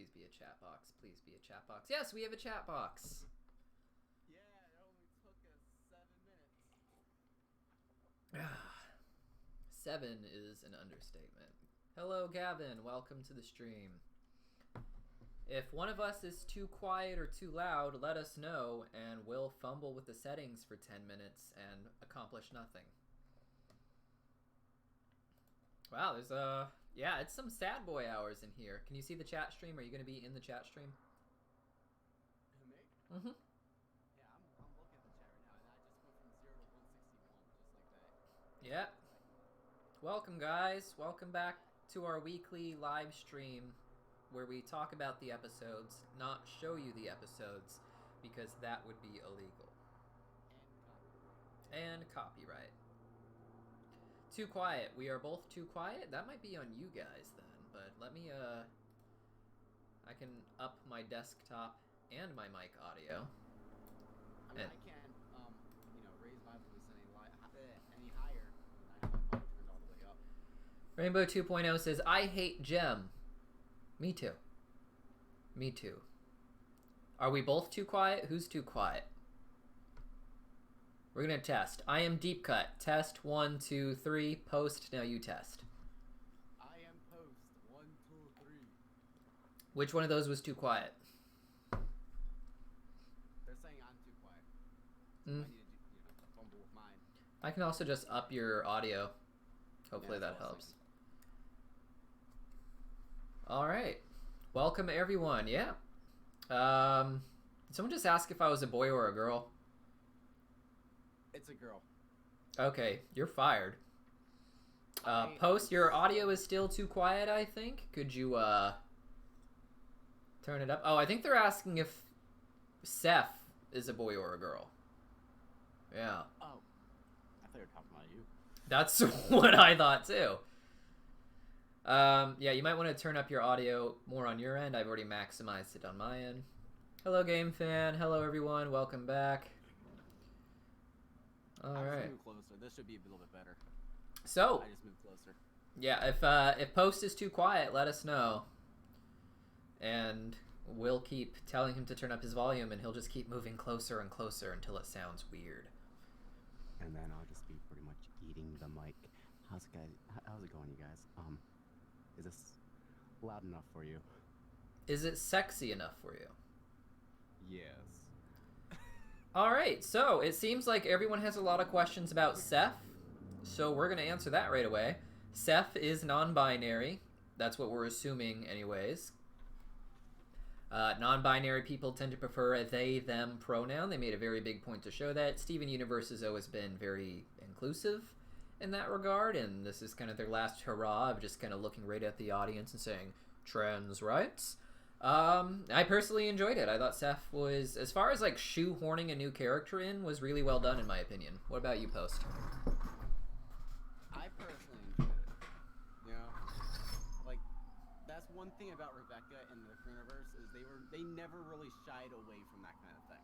Please be a chat box. Please be a chat box. Yes, we have a chat box. Yeah, it only took us 7 minutes. 7 is an understatement. Hello, Gavin. Welcome to the stream. If one of us is too quiet or too loud, let us know, and we'll fumble with the settings for 10 minutes and accomplish nothing. Wow, there's yeah, it's some sad boy hours in here. Can you see the chat stream? Are you going to be in the chat stream? Me? Mm-hmm. Yeah, I'm looking at the chat right now, and I just went from 0 to 161, just like that. Yeah. Welcome, guys. Welcome back to our weekly live stream where we talk about the episodes, not show you the episodes, because that would be illegal. And copyright. Too quiet. We are both too quiet? That might be on you guys then, but let me, I can up my desktop and my mic audio. I mean, I can't, raise my voice any higher than I have my mic turned all the way up. Rainbow 2.0 says, I hate Gem. Me too. Me too. Are we both too quiet? Who's too quiet? We're going to test. I am deep cut. Test 1, 2, 3. Post. Now you test. I am post 1, 2, 3. Which one of those was too quiet? They're saying I'm too quiet. So I need to fumble with mine. I can also just up your audio. Hopefully that helps. All right. Welcome everyone. Yeah. Someone just asked if I was a boy or a girl. It's a girl. Okay, you're fired. Post, your audio is still too quiet, I think. Could you, turn it up? Oh, I think they're asking if Seth is a boy or a girl. Yeah. Oh. I thought you were talking about you. That's what I thought, too. Yeah, you might want to turn up your audio more on your end. I've already maximized it on my end. Hello, Game Fan. Hello, everyone. Welcome back. All right. Move closer. This should be a little bit better. So, I just moved closer. Yeah, if Post is too quiet, let us know. And we'll keep telling him to turn up his volume, and he'll just keep moving closer and closer until it sounds weird. And then I'll just be pretty much eating the mic. How's it going, you guys? Is this loud enough for you? Is it sexy enough for you? Yes. Alright, so it seems like everyone has a lot of questions about Seth, so we're going to answer that right away. Seth is non-binary. That's what we're assuming anyways. Non-binary people tend to prefer a they-them pronoun. They made a very big point to show that. Steven Universe has always been very inclusive in that regard, and this is kind of their last hurrah of just kind of looking right at the audience and saying, trans rights. I personally enjoyed it. I thought Seth was, as far as like shoehorning a new character in, was really well done in my opinion. What about you, Post? I personally enjoyed it. You know, like that's one thing about Rebecca and the universe is they never really shied away from that kind of thing.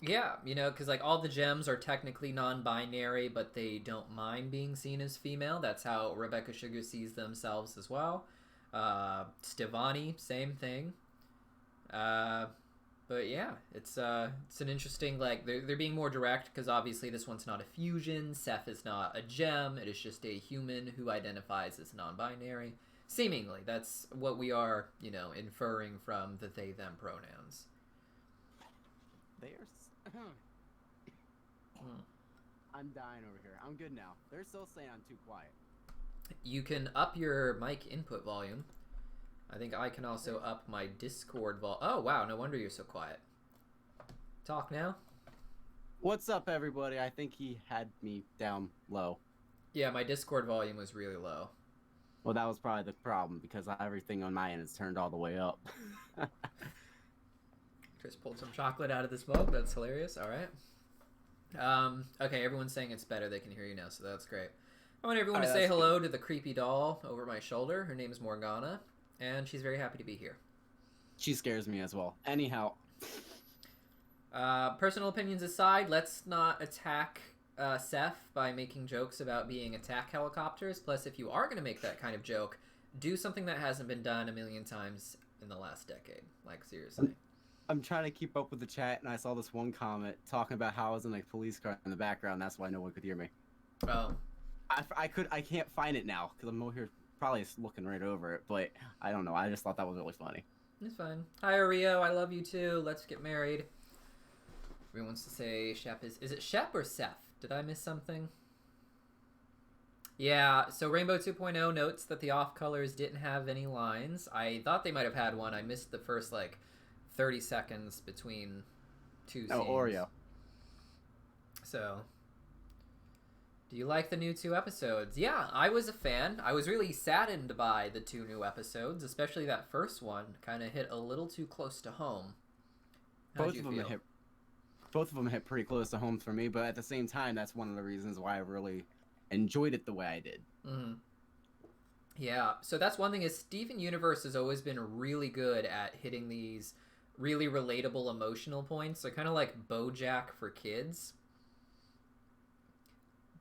Yeah, you know, because like all the gems are technically non-binary, but they don't mind being seen as female. That's how Rebecca Sugar sees themselves as well. Stevani, same thing. But yeah, it's an interesting, like, they're being more direct, because obviously this one's not a fusion, Seth is not a gem, it is just a human who identifies as non-binary. Seemingly, that's what we are, inferring from the they-them pronouns. I'm dying over here. I'm good now. They're still saying I'm too quiet. You can up your mic input volume. I think I can also up my Discord volume. Oh, wow. No wonder you're so quiet. Talk now. What's up, everybody? I think he had me down low. Yeah, my Discord volume was really low. Well, that was probably the problem, because everything on my end is turned all the way up. Chris pulled some chocolate out of this mug. That's hilarious. All right. Okay, everyone's saying it's better. They can hear you now, so that's great. I want everyone to say hello to the creepy doll over my shoulder. Her name is Morgana, and she's very happy to be here. She scares me as well. Anyhow. Personal opinions aside, let's not attack Seth by making jokes about being attack helicopters. Plus, if you are going to make that kind of joke, do something that hasn't been done a million times in the last decade. Like, seriously. I'm trying to keep up with the chat, and I saw this one comment talking about how I was in a police car in the background. That's why no one could hear me. Oh. I can't find it now because I'm over here probably looking right over it, but I don't know. I just thought that was really funny. It's fine. Hi, Rio. I love you too. Let's get married. Everyone wants to say Shep is it Shep or Seth? Did I miss something? Yeah, so Rainbow 2.0 notes that the off colors didn't have any lines. I thought they might have had one. I missed the first, like, 30 seconds between two scenes. Oh, Oreo. So, do you like the new 2 episodes? Yeah, I was a fan. I was really saddened by the 2 new episodes, especially that first one. Kind of hit a little too close to home. How'd you feel? Both of them hit pretty close to home for me, but at the same time, that's one of the reasons why I really enjoyed it the way I did. Mm-hmm. Yeah, so that's one thing is Steven Universe has always been really good at hitting these really relatable emotional points. They're kind of like BoJack for kids.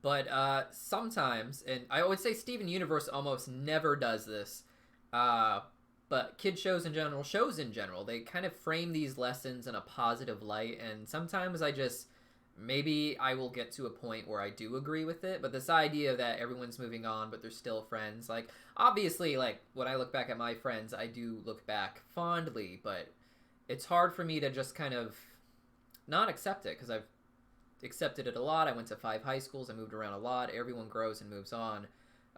But sometimes, and I would say Steven Universe almost never does this, but kid shows in general, they kind of frame these lessons in a positive light, and sometimes maybe I will get to a point where I do agree with it, but this idea that everyone's moving on, but they're still friends, like, obviously, like, when I look back at my friends, I do look back fondly, but it's hard for me to just kind of not accept it, because I've accepted it a lot. I went to 5 high schools, I moved around a lot, everyone grows and moves on.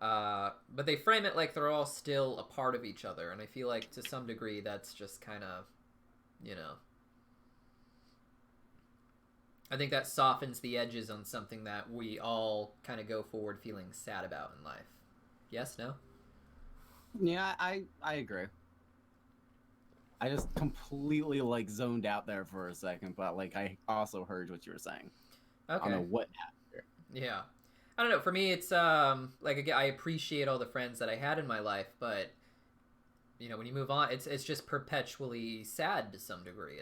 But they frame it like they're all still a part of each other, and I feel like to some degree that's just kind of, you know, I think that softens the edges on something that we all kind of go forward feeling sad about in life. Yes, no? Yeah, I agree. I just completely, like, zoned out there for a second, but, like, I also heard what you were saying. Okay. I don't know what happened. Yeah. I don't know. For me, it's, like, again, I appreciate all the friends that I had in my life, but, you know, when you move on, it's just perpetually sad to some degree.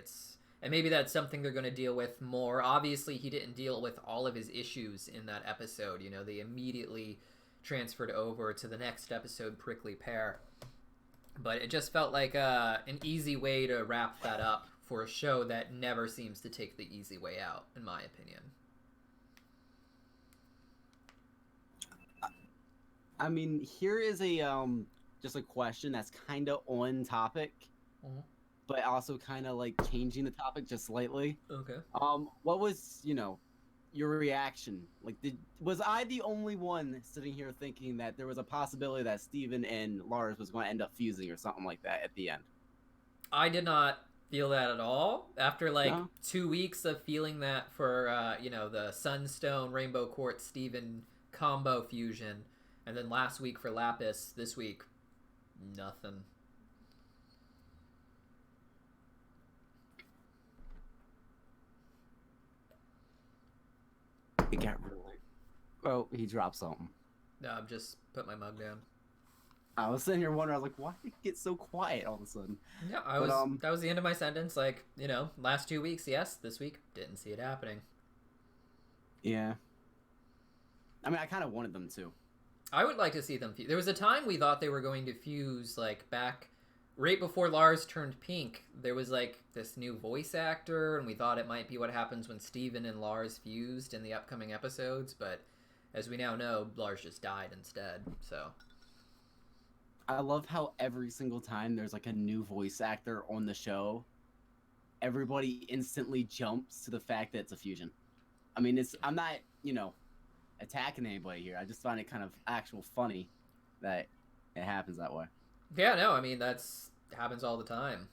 And maybe that's something they're going to deal with more. Obviously, he didn't deal with all of his issues in that episode. You know, they immediately transferred over to the next episode, Prickly Pear. But it just felt like an easy way to wrap that up for a show that never seems to take the easy way out, in my opinion. I mean, here is just a question that's kind of on topic, but also kind of like changing the topic just slightly. Okay. What was, you know, your reaction? Like, was I the only one sitting here thinking that there was a possibility that Steven and Lars was going to end up fusing or something like that at the end? I did not feel that at all. After, like, 2 weeks of feeling that for, you know, the Sunstone, Rainbow Quartz, Steven combo fusion, and then last week for Lapis, this week, nothing. It got really... Oh, he dropped something. No, I'm just put my mug down. I was sitting here wondering, I was like, why did it get so quiet all of a sudden? Yeah, that was the end of my sentence. Like, you know, last 2 weeks, yes. This week, didn't see it happening. Yeah. I mean, I kind of wanted them to. I would like to see them fuse. There was a time we thought they were going to fuse, like, back right before Lars turned pink. There was, like, this new voice actor, and we thought it might be what happens when Steven and Lars fused in the upcoming episodes, but as we now know, Lars just died instead, so... I love how every single time there's, like, a new voice actor on the show, everybody instantly jumps to the fact that it's a fusion. I mean, I'm not, you know, attacking anybody here. I just find it kind of actual funny that it happens that way. Yeah, no, I mean, happens all the time.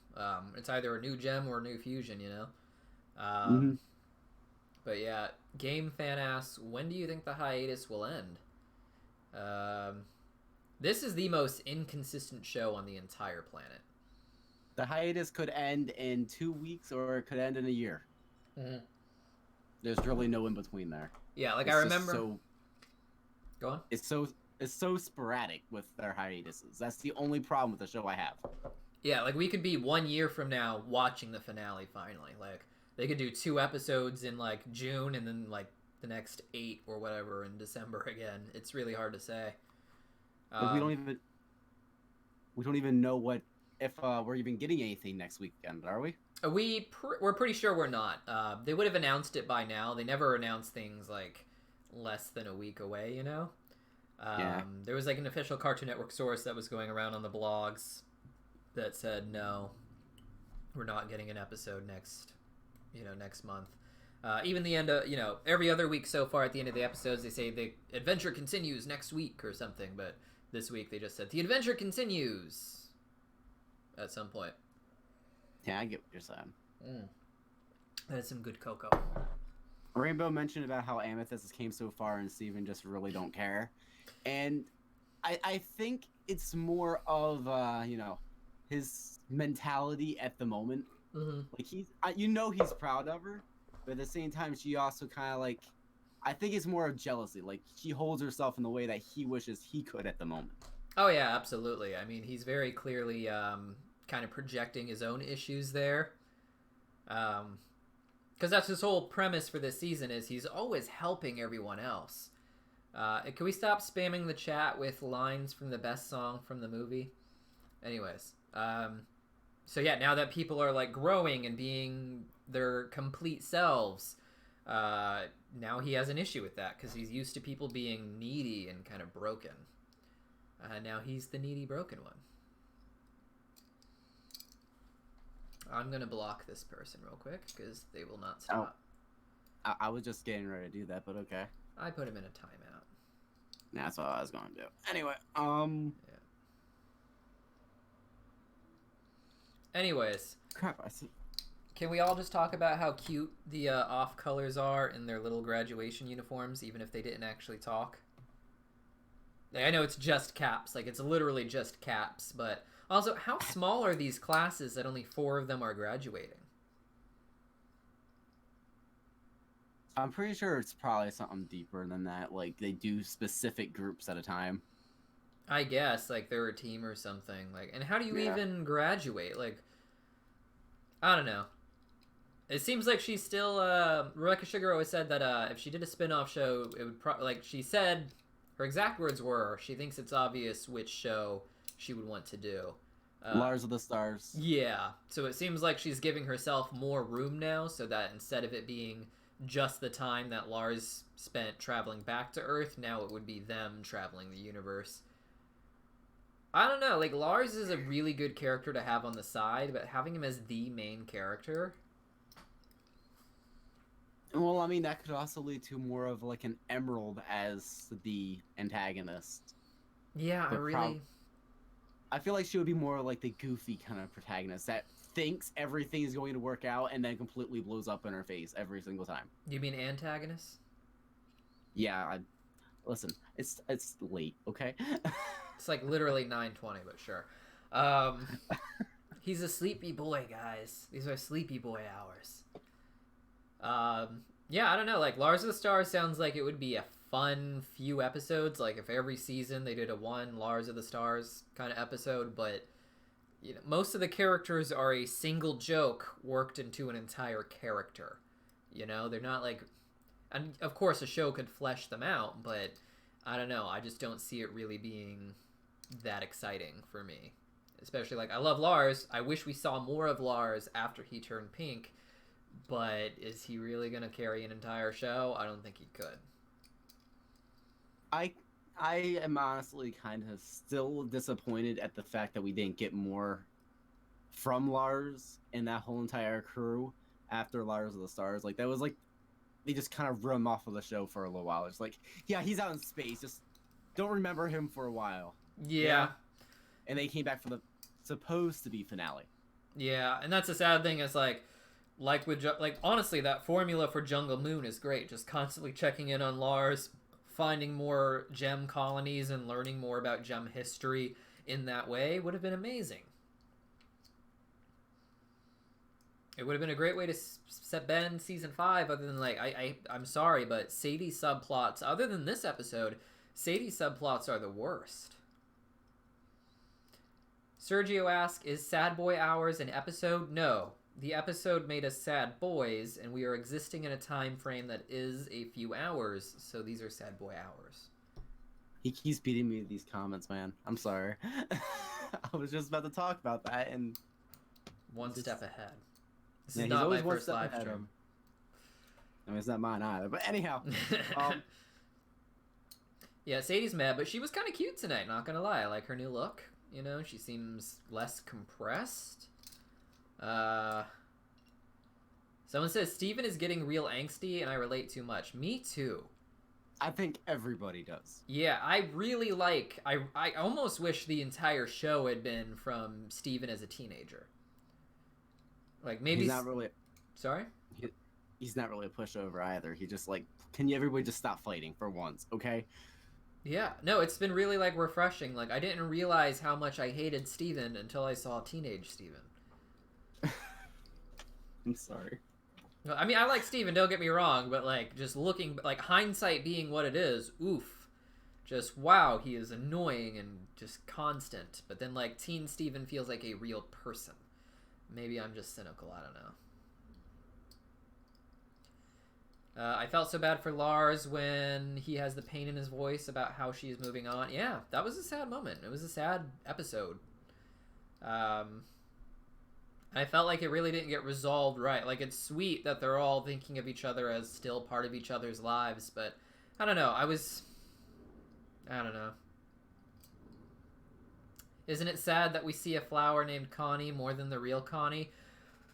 It's either a new gem or a new fusion, you know? But yeah, Game Fan asks, when do you think the hiatus will end? This is the most inconsistent show on the entire planet. The hiatus could end in 2 weeks or it could end in a year. There's really no in between there. Yeah, like, I remember... Go on. It's so sporadic with their hiatuses. That's the only problem with the show I have. Yeah, like, we could be 1 year from now watching the finale finally. Like, they could do 2 episodes in, like, June and then, like, the next 8 or whatever in December again. It's really hard to say. Like, we don't even know what if we're even getting anything next weekend, are we? We're pretty sure we're not. They would have announced it by now. They never announce things like less than a week away, you know? Yeah. There was like an official Cartoon Network source that was going around on the blogs that said, no, we're not getting an episode next month. Even the end of, every other week so far at the end of the episodes, they say the adventure continues next week or something, but this week they just said the adventure continues at some point. Yeah, I get what you're saying. That's some good cocoa. Rainbow mentioned about how Amethyst came so far and Steven just really don't care. And I think it's more of, his mentality at the moment. Mm-hmm. Like, he's proud of her, but at the same time, she also kind of, like, I think it's more of jealousy. Like, she holds herself in the way that he wishes he could at the moment. Oh, yeah, absolutely. I mean, he's very clearly kind of projecting his own issues there. Because that's his whole premise for this season is he's always helping everyone else. Can we stop spamming the chat with lines from the best song from the movie? Anyways. So yeah, now that people are like growing and being their complete selves, now he has an issue with that because he's used to people being needy and kind of broken. Now he's the needy, broken one. I'm gonna block this person real quick because they will not stop. Oh, I was just getting ready to do that, but okay. I put him in a timeout. That's what I was going to do. Anyway, Yeah. Anyways. Crap, I see. Can we all just talk about how cute the off colors are in their little graduation uniforms, even if they didn't actually talk? Like, I know it's just caps, like it's literally just caps, but also, how small are these classes that only 4 of them are graduating? I'm pretty sure it's probably something deeper than that. Like, they do specific groups at a time. I guess, like, they're a team or something. Like, and how do you even graduate? Like, I don't know. It seems like she's still, Rebecca Sugar always said that, if she did a spin-off show, it would like, she said, her exact words were, she thinks it's obvious which show she would want to do. Lars of the Stars. Yeah. So it seems like she's giving herself more room now, so that instead of it being just the time that Lars spent traveling back to Earth, now it would be them traveling the universe. I don't know, like, Lars is a really good character to have on the side, but having him as the main character... Well, I mean, that could also lead to more of, like, an Emerald as the antagonist. Yeah, I feel like she would be more like the goofy kind of protagonist that thinks everything is going to work out and then completely blows up in her face every single time. You mean antagonist? Yeah, listen, it's late, okay? It's like literally 9:20, but sure. He's a sleepy boy, guys. These are sleepy boy hours. Yeah, I don't know. Like, Lars of the Stars sounds like it would be a fun few episodes. Like, if every season they did a one Lars of the Stars kind of episode, but most of the characters are a single joke worked into an entire character. They're not like, and of course a show could flesh them out, but I don't know. I just don't see it really being that exciting for me. Especially, like, I love Lars. I wish we saw more of Lars after he turned pink, but is he really going to carry an entire show? I don't think he could. I am honestly kind of still disappointed at the fact that we didn't get more from Lars and that whole entire crew after Lars of the Stars. Like, that was like, they just kind of run him off of the show for a little while. It's like, yeah, he's out in space. Just don't remember him for a while. Yeah. And they came back for the supposed to be finale. Yeah, and that's the sad thing is like with honestly, that formula for Jungle Moon is great. Just constantly checking in on Lars, finding more gem colonies and learning more about gem history in that way would have been amazing. It would have been a great way to set Ben season 5, other than, like, I'm sorry, but Sadie subplots, other than this episode, Sadie subplots are the worst. Sergio asks, is Sad Boy Hours an episode? No. The episode made us sad boys, and we are existing in a time frame that is a few hours, so these are Sad Boy Hours. He keeps beating me with these comments, man. I'm sorry. I was just about to talk about that, and One step ahead. This yeah, is he's not always my one first step live ahead of stream. him. I mean, it's not mine either. But anyhow, yeah, Sadie's mad, but she was kind of cute tonight. Not gonna lie, I like her new look. You know, she seems less compressed. Someone says Steven is getting real angsty, and I relate too much. Me too. I think everybody does. Yeah, I really like. I almost wish the entire show had been from Steven as a teenager. Like maybe. He's not really. Sorry. He's not really a pushover either. He just like, can you everybody just stop fighting for once, okay? Yeah, no, it's been really like refreshing. Like I didn't realize how much I hated Steven until I saw teenage Steven. I'm sorry. I mean, I like Steven, don't get me wrong, but like just looking, like hindsight being what it is, oof. Just wow, he is annoying and just constant. But then like teen Steven feels like a real person. Maybe I'm just cynical, I don't know. I felt so bad for Lars when he has the pain in his voice about how she is moving on. Yeah, that was a sad moment. It was a sad episode. I felt like it really didn't get resolved right. Like, it's sweet that they're all thinking of each other as still part of each other's lives, but I don't know. I don't know. Isn't it sad that we see a flower named Connie more than the real Connie?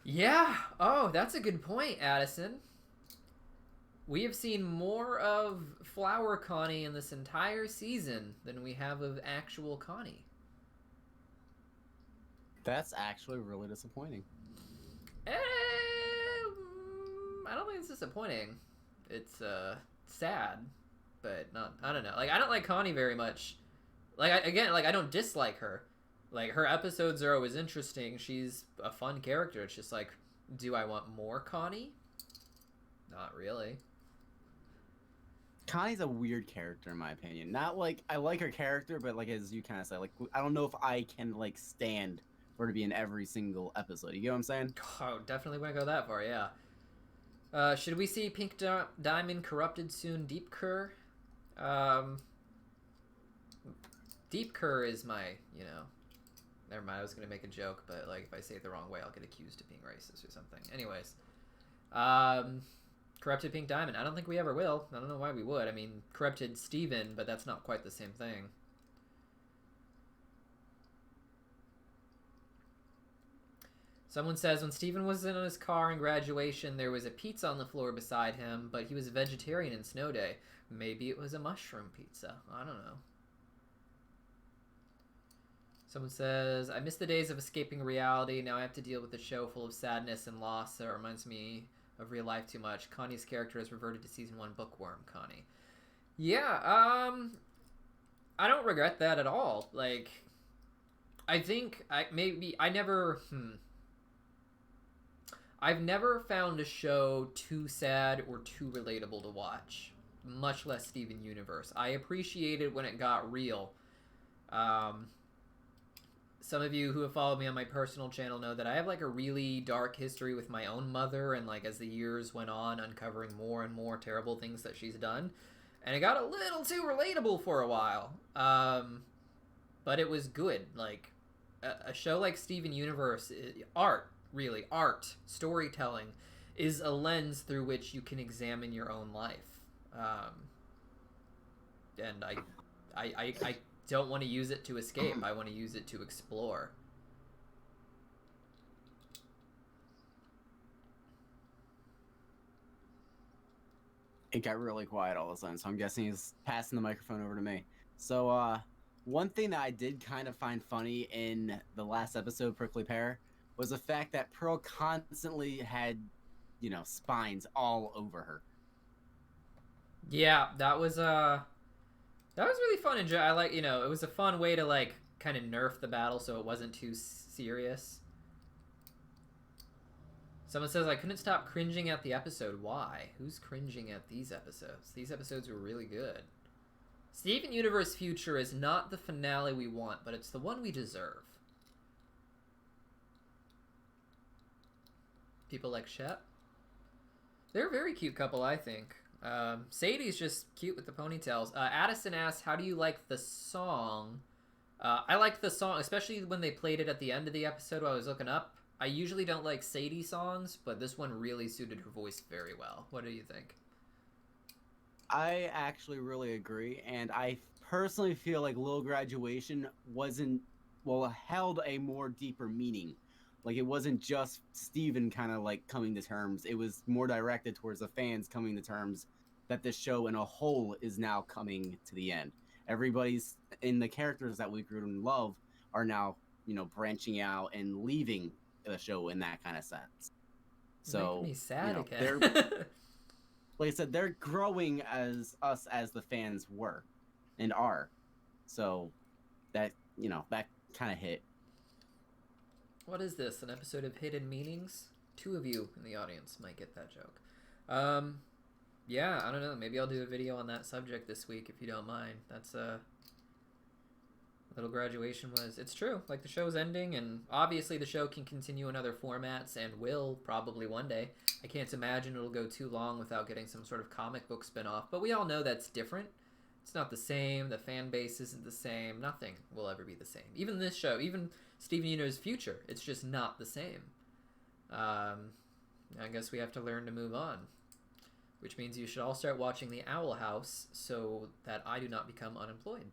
Yeah. Oh, that's a good point, Addison. We have seen more of Flower Connie in this entire season than we have of actual Connie. That's actually really disappointing. I don't think it's disappointing. It's sad, but not. I don't know. Like I don't like Connie very much. Like I don't dislike her. Like her episodes are always interesting. She's a fun character. It's just like, do I want more Connie? Not really. Connie's a weird character in my opinion. Not like I like her character, but like as you kind of say, like I don't know if I can like stand for her to be in every single episode. You get what I'm saying? Oh, definitely wouldn't go that far. Yeah. Should we see Pink Diamond corrupted soon? Deep Cur. Deep Cur is my, never mind. I was gonna make a joke, but like if I say it the wrong way, I'll get accused of being racist or something. Anyways, corrupted Pink Diamond. I don't think we ever will. I don't know why we would. I mean, corrupted Steven, but that's not quite the same thing. Someone says, when Steven was in his car in graduation, there was a pizza on the floor beside him, but he was a vegetarian in Snow Day. Maybe it was a mushroom pizza. I don't know. Someone says, I miss the days of escaping reality. Now I have to deal with a show full of sadness and loss that reminds me of real life too much. Connie's character has reverted to season 1 bookworm Connie. Yeah, I don't regret that at all. Like, I think I've never found a show too sad or too relatable to watch, much less Steven Universe. I appreciated when it got real. Some of you who have followed me on my personal channel know that I have like a really dark history with my own mother, and like as the years went on, uncovering more and more terrible things that she's done, and it got a little too relatable for a while. But it was good. Like a show like Steven Universe, art, storytelling is a lens through which you can examine your own life. And I don't want to use it to escape. I want to use it to explore. It got really quiet all of a sudden, so I'm guessing he's passing the microphone over to me. So, one thing that I did kind of find funny in the last episode, Prickly Pear, was the fact that Pearl constantly had, spines all over her. Yeah, that was really fun. And I like, it was a fun way to like kind of nerf the battle so it wasn't too serious. Someone says, I couldn't stop cringing at the episode. Why? Who's cringing at these episodes? These episodes were really good. Steven Universe Future is not the finale we want, but it's the one we deserve. People like Shep. They're a very cute couple, I think. Sadie's just cute with the ponytails. Addison asks, how do you like the song I liked the song, especially when they played it at the end of the episode while I was looking up. I usually don't like Sadie songs, but this one really suited her voice very well. What do you think? I actually really agree, and I personally feel like Little Graduation wasn't, well, held a more deeper meaning. Like, it wasn't just Steven kind of like coming to terms, it was more directed towards the fans coming to terms that the show in a whole is now coming to the end. Everybody's in the characters that we grew to love are now, branching out and leaving the show in that kind of sense. So, Make me sad again. they're like I said, they're growing as us as the fans were and are. So that, that kind of hit. What is this? An episode of Hidden Meanings? 2 of you in the audience might get that joke. Yeah, I don't know. Maybe I'll do a video on that subject this week if you don't mind. That's Little Graduation was... It's true. Like, the show's ending, and obviously the show can continue in other formats and will probably one day. I can't imagine it'll go too long without getting some sort of comic book spinoff, but we all know that's different. It's not the same. The fan base isn't the same. Nothing will ever be the same. Even this show, even Steven Universe's future, it's just not the same. I guess we have to learn to move on, which means you should all start watching The Owl House so that I do not become unemployed.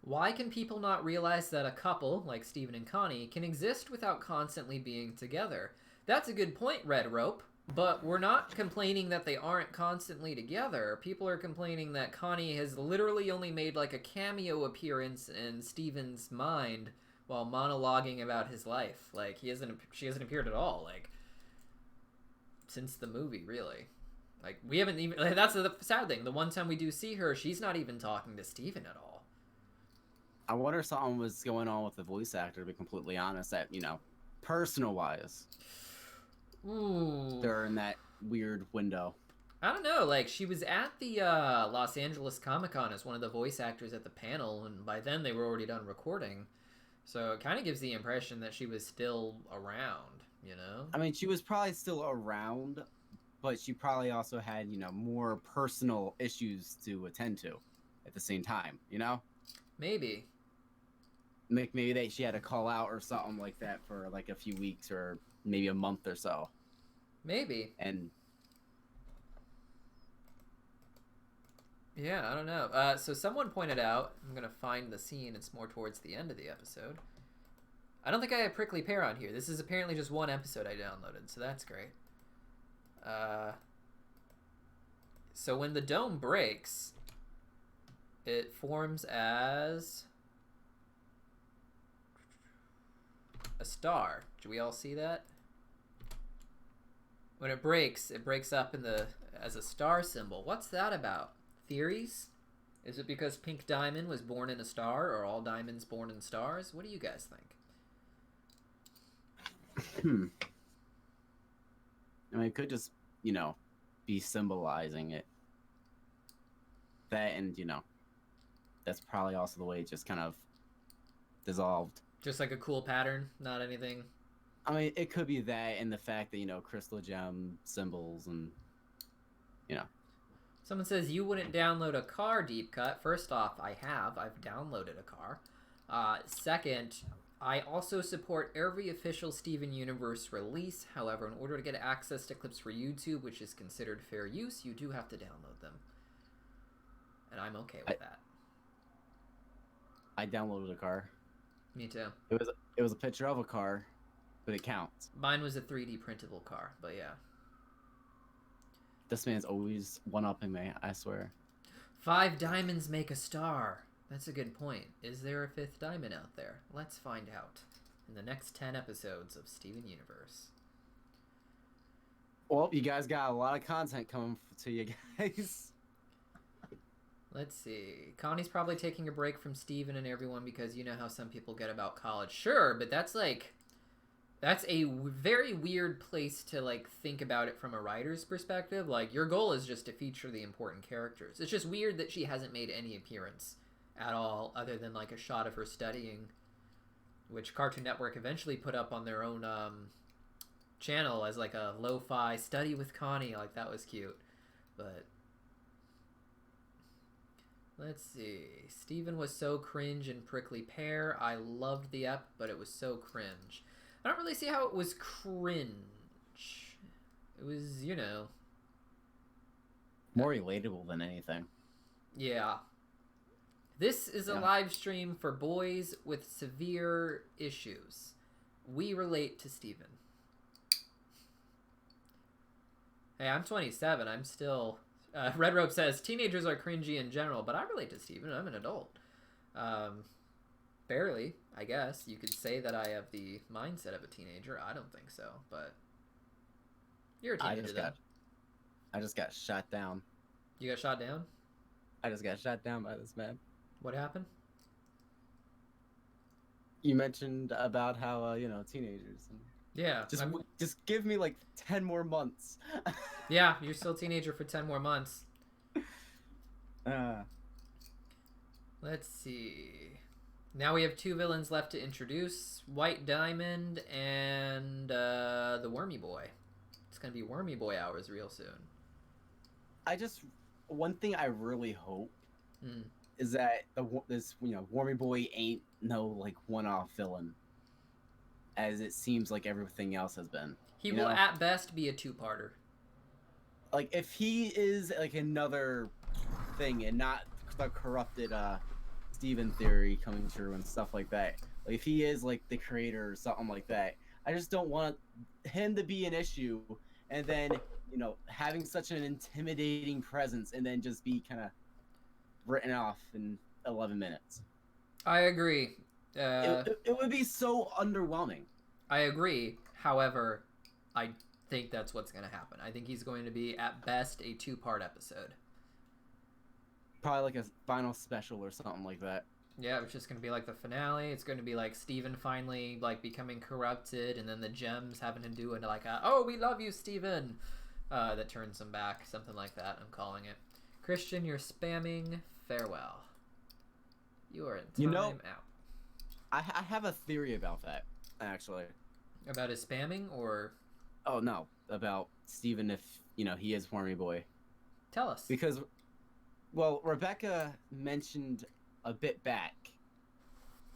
Why can people not realize that a couple, like Steven and Connie, can exist without constantly being together? That's a good point, Red Rope, but we're not complaining that they aren't constantly together. People are complaining that Connie has literally only made like a cameo appearance in Steven's mind while monologuing about his life. Like, she hasn't appeared at all, like, since the movie, really. Like, we haven't even, like, that's the sad thing. The one time we do see her, she's not even talking to Steven at all. I wonder if something was going on with the voice actor, to be completely honest, that, personal-wise. Ooh. They're in that weird window. I don't know, like, she was at the Los Angeles Comic-Con as one of the voice actors at the panel, and by then they were already done recording. So it kind of gives the impression that she was still around, I mean, she was probably still around, but she probably also had, more personal issues to attend to at the same time, Maybe. Maybe she had to call out or something like that for like a few weeks or maybe a month or so. Maybe. And yeah, I don't know. So someone pointed out, I'm going to find the scene, it's more towards the end of the episode. I don't think I have Prickly Pear on here. This is apparently just one episode I downloaded, so that's great. So when the dome breaks, it forms as a star. Do we all see that? When it breaks up as a star symbol. What's that about? Theories? Is it because Pink Diamond was born in a star, or all diamonds born in stars? What do you guys think? I mean, it could just, be symbolizing it. That and, that's probably also the way it just kind of dissolved. Just like a cool pattern, not anything. I mean, it could be that and the fact that, crystal gem symbols and, Someone says you wouldn't download a car deep cut. First off, I've downloaded a car. Second, I also support every official Steven Universe release. However, in order to get access to clips for YouTube, which is considered fair use, you do have to download them. And I'm okay with that. I downloaded a car. Me too. It was a picture of a car, but it counts. Mine was a 3D printable car, but yeah. This man's always one-upping me, I swear. 5 diamonds make a star. That's a good point. Is there a 5th diamond out there? Let's find out in the next 10 episodes of Steven Universe. Well, you guys got a lot of content coming to you guys. Let's see. Connie's probably taking a break from Steven and everyone because you know how some people get about college. Sure, but that's a very weird place to like think about it from a writer's perspective. Like, your goal is just to feature the important characters. It's just weird that she hasn't made any appearance at all other than like a shot of her studying, which Cartoon Network eventually put up on their own channel as like a lo-fi study with Connie. Like, that was cute. But Let's see. Steven was so cringe in Prickly Pear. I loved the ep, but it was so cringe. I don't really see how it was cringe. It was, you know... more relatable than anything. Yeah. This is a live stream for boys with severe issues. We relate to Steven. Hey, I'm 27. I'm still... Red Rope says, teenagers are cringy in general, but I relate to Steven. I'm an adult. Barely, I guess. You could say that I have the mindset of a teenager. I don't think so, but... You're a teenager, I just got shot down. You got shot down? I just got shot down by this man. What happened? You mentioned about how, teenagers. And yeah. Just give me, 10 more months. Yeah, you're still a teenager for 10 more months. Let's see. Now we have 2 villains left to introduce. White Diamond and the Wormy Boy. It's going to be Wormy Boy hours real soon. One thing I really hope is that this Wormy Boy ain't no one-off villain, as it seems like everything else has been. He will at best be a 2-parter. If he is another thing and not the corrupted Steven theory coming true and stuff like that. If he is the creator or something like that, I just don't want him to be an issue, and then having such an intimidating presence, and then just be kind of written off in 11 minutes. I agree. It would be so underwhelming. I agree. However, I think that's what's going to happen. I think he's going to be, at best, a 2-part episode. Probably a final special or something like that. Yeah, it's just going to be the finale. It's going to be Steven finally becoming corrupted, and then the gems having to do it oh, we love you, Steven, that turns him back. Something like that, I'm calling it. Christian, you're spamming. Farewell. You are in time out. I have a theory about that, actually. About his spamming, or? Oh, no. About Steven, if, he is Wormy Boy. Tell us. Because, well, Rebecca mentioned a bit back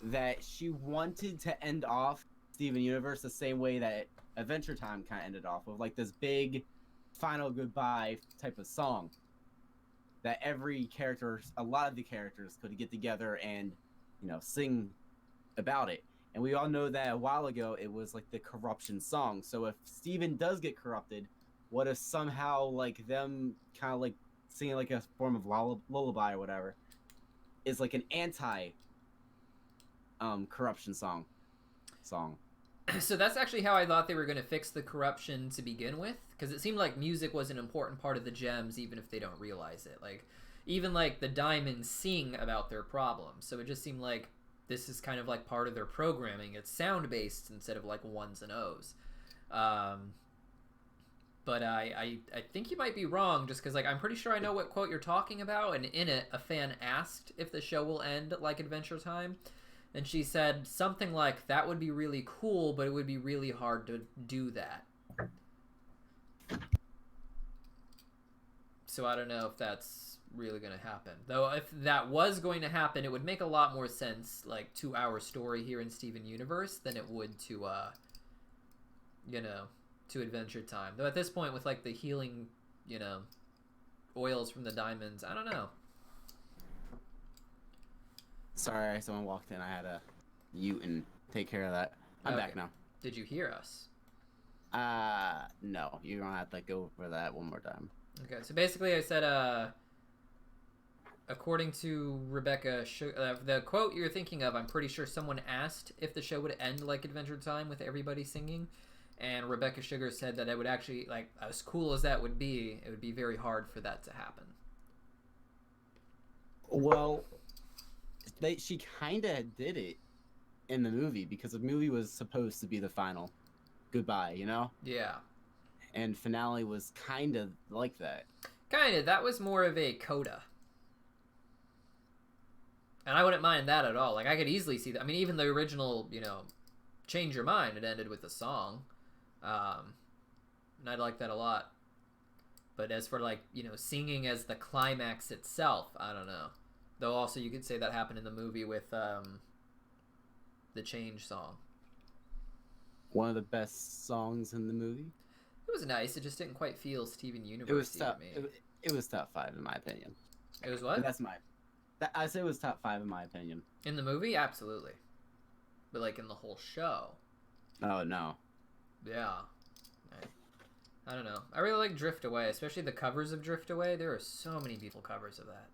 that she wanted to end off Steven Universe the same way that Adventure Time kind of ended off, with this big final goodbye type of song that a lot of the characters could get together and sing about it. And we all know that a while ago it was the corruption song. So if Steven does get corrupted, what if somehow them kind of singing a form of lullaby or whatever is an anti corruption song. So that's actually how I thought they were going to fix the corruption to begin with, because it seemed like music was an important part of the gems, even if they don't realize it. Even the diamonds sing about their problems, so it just seemed like this is kind of part of their programming. It's sound based instead of ones and O's. But I think you might be wrong, just because I'm pretty sure I know what quote you're talking about, and in it a fan asked if the show will end like Adventure Time, and she said something like, that would be really cool, but it would be really hard to do that. So I don't know if that's really going to happen. Though if that was going to happen, it would make a lot more sense, to our story here in Steven Universe than it would to, to Adventure Time. Though at this point, with the healing, oils from the diamonds, I don't know. Sorry, someone walked in. I had to mute and take care of that. I'm back now. Did you hear us? No. You're gonna have to go over that one more time. Okay, so basically I said, according to Rebecca, the quote you're thinking of, I'm pretty sure someone asked if the show would end like Adventure Time with everybody singing, and Rebecca Sugar said that it would actually, as cool as that would be, it would be very hard for that to happen. Well, she kind of did it in the movie, because the movie was supposed to be the final goodbye, Yeah. And finale was kind of like that. Kind of. That was more of a coda. And I wouldn't mind that at all. I could easily see that. I mean, even the original, Change Your Mind, it ended with a song. And I'd like that a lot. But as for, singing as the climax itself, I don't know. Though also you could say that happened in the movie with the Change song. One of the best songs in the movie. It was nice. It just didn't quite feel Steven Universe It was to top. me. It was top 5 in my opinion. It was what? But that's my. I say it was top 5 in my opinion. In the movie, absolutely. But like in the whole show. Oh no. Yeah. I don't know. I really like Drift Away, especially the covers of Drift Away. There are so many beautiful covers of that.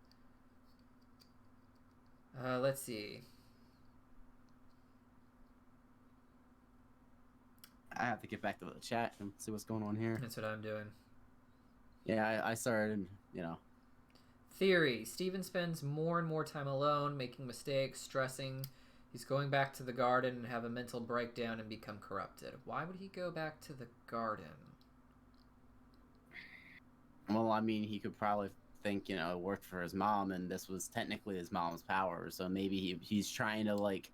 Let's see. I have to get back to the chat and see what's going on here. That's what I'm doing. Yeah, I started, you know. Theory. Steven spends more and more time alone, making mistakes, stressing. He's going back to the garden and have a mental breakdown and become corrupted. Why would he go back to the garden? Well, I mean, he could probably think, you know, it worked for his mom, and this was technically his mom's power. So maybe he's trying to, like,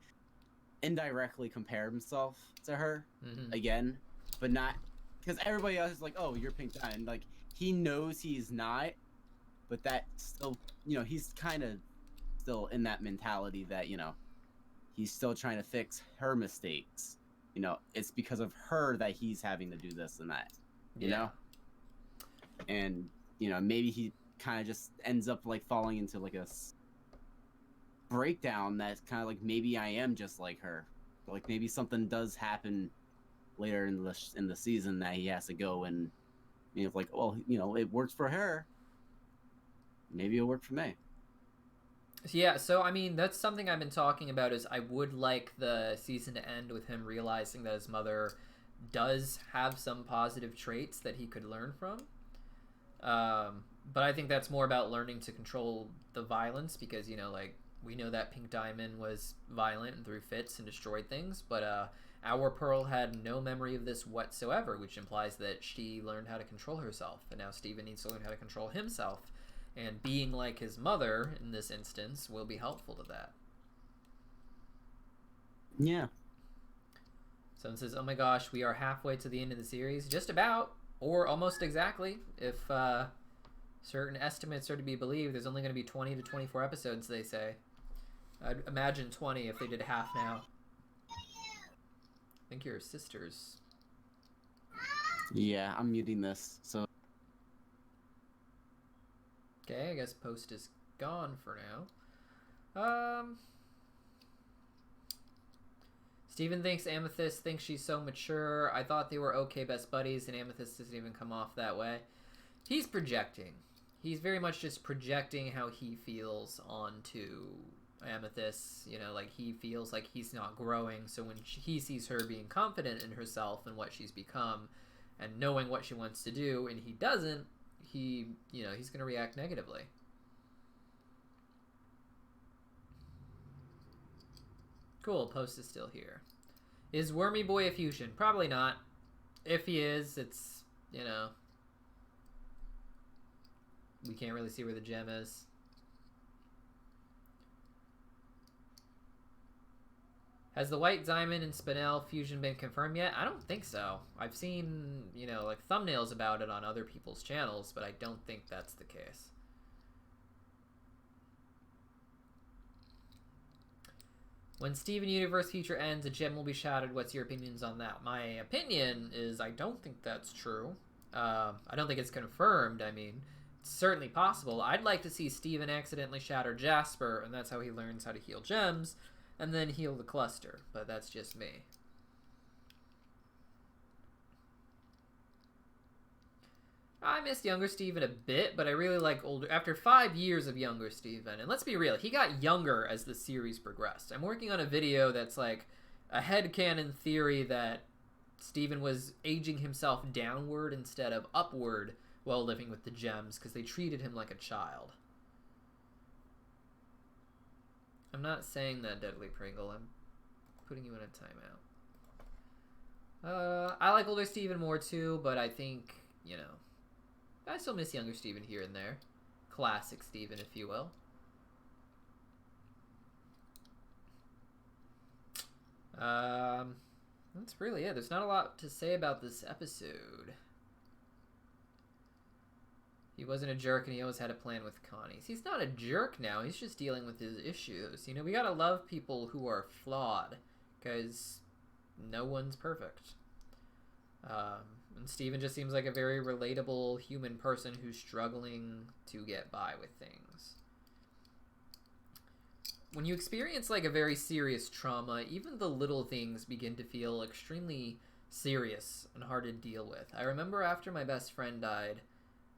indirectly compare himself to her again, but not because everybody else is like, oh, you're Pink Diamond. Like, he knows he's not, but that still, you know, he's kind of still in that mentality that, you know, he's still trying to fix her mistakes. You know, it's because of her that he's having to do this and that, you know? And, you know, maybe he kind of just ends up, like, falling into, like, a breakdown that's kind of like, maybe I am just like her. Like, maybe something does happen later in the season that he has to go and, you know, like, well, you know, it works for her. Maybe it'll work for me. Yeah, so I mean, that's something I've been talking about is I would like the season to end with him realizing that his mother does have some positive traits that he could learn from. But I think that's more about learning to control the violence because, you know, like, we know that Pink Diamond was violent and threw fits and destroyed things, but our Pearl had no memory of this whatsoever, which implies that she learned how to control herself, and now Steven needs to learn how to control himself. And being like his mother, in this instance, will be helpful to that. Yeah. Someone says, oh my gosh, we are halfway to the end of the series. Just about, or almost exactly. If certain estimates are to be believed, there's only going to be 20 to 24 episodes, they say. I'd imagine 20 if they did half now. I think your sister's... Yeah, I'm muting this, so... Okay, I guess post is gone for now. Steven thinks Amethyst thinks she's so mature. I thought they were okay best buddies, and Amethyst doesn't even come off that way. He's projecting. He's very much just projecting how he feels onto Amethyst. You know, like, he feels like he's not growing, so when he sees her being confident in herself and what she's become, and knowing what she wants to do, and he doesn't, he, you know, he's going to react negatively. Cool, post is still here. Is Wormy Boy a fusion? Probably not. If he is, it's, you know, we can't really see where the gem is. Has the White Diamond and Spinel fusion been confirmed yet? I don't think so. I've seen, you know, like, thumbnails about it on other people's channels, but I don't think that's the case. When Steven Universe future ends, a gem will be shattered. What's your opinions on that? My opinion is I don't think that's true. I don't think it's confirmed. I mean, it's certainly possible. I'd like to see Steven accidentally shatter Jasper, and that's how he learns how to heal gems, and then heal the cluster, but that's just me. I missed younger Steven a bit, but I really like older. After 5 years of younger Steven, and let's be real, he got younger as the series progressed. I'm working on a video that's like a headcanon theory that Steven was aging himself downward instead of upward while living with the gems because they treated him like a child. I'm not saying that, Deadly Pringle. I'm putting you in a timeout. I like older Steven more too, but I think, you know, I still miss younger Steven here and there. Classic Steven, if you will. That's really it. There's not a lot to say about this episode. He wasn't a jerk, and he always had a plan with Connie. He's not a jerk now. He's just dealing with his issues. You know, we gotta love people who are flawed, because no one's perfect. And Steven just seems like a very relatable human person who's struggling to get by with things. When you experience like a very serious trauma, even the little things begin to feel extremely serious and hard to deal with. I remember after my best friend died,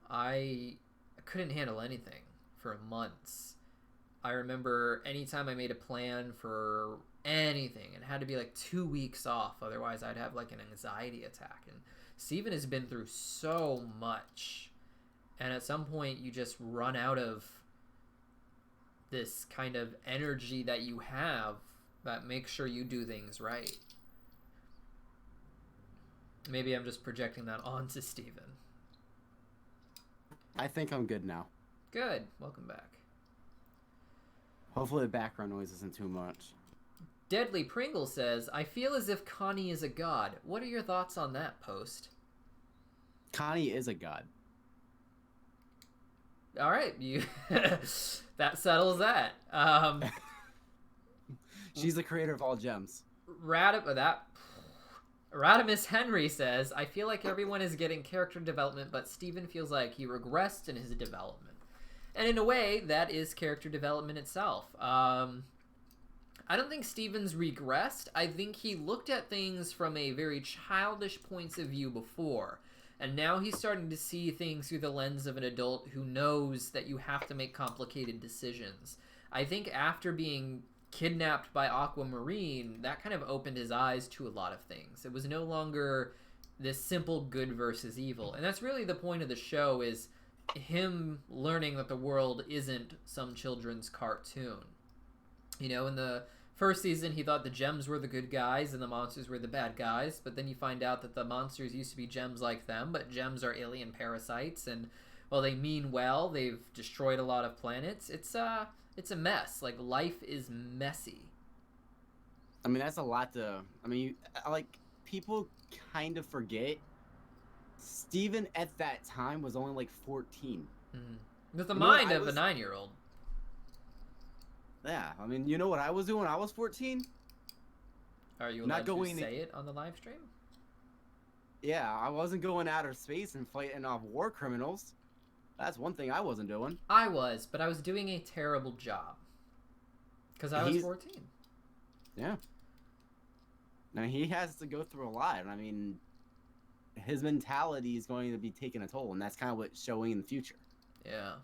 I couldn't handle anything for months. I remember anytime I made a plan for anything, it had to be like 2 weeks off, otherwise I'd have like an anxiety attack. And Steven has been through so much, and at some point you just run out of this kind of energy that you have that makes sure you do things right. Maybe I'm just projecting that onto Steven. I think I'm good now. Good. Welcome back. Hopefully the background noise isn't too much. Deadly Pringle says, I feel as if Connie is a god. What are your thoughts on that post? Connie is a god. All right, you that settles that. She's the creator of all gems. Radimus Henry says, I feel like everyone is getting character development, but Steven feels like he regressed in his development. And in a way, that is character development itself. I don't think Steven's regressed. I think he looked at things from a very childish point of view before. And now he's starting to see things through the lens of an adult who knows that you have to make complicated decisions. I think after being kidnapped by Aquamarine, that kind of opened his eyes to a lot of things. It was no longer this simple good versus evil. And that's really the point of the show, is him learning that the world isn't some children's cartoon. You know, in the first season, he thought the gems were the good guys and the monsters were the bad guys, but then you find out that the monsters used to be gems like them, but gems are alien parasites, and while they mean well, they've destroyed a lot of planets. It's a mess. Like, life is messy. I mean, that's a lot to... I mean, like, people kind of forget Steven at that time was only like 14. With the mind of a 9-year-old. Yeah, I mean, you know what I was doing when I was 14? Are you allowed to say it on the live stream? Yeah, I wasn't going outer space and fighting off war criminals. That's one thing I wasn't doing. I was, but I was doing a terrible job. Because I was 14. Yeah. Now, he has to go through a lot. I mean, his mentality is going to be taking a toll, and that's kind of what's showing in the future. Yeah.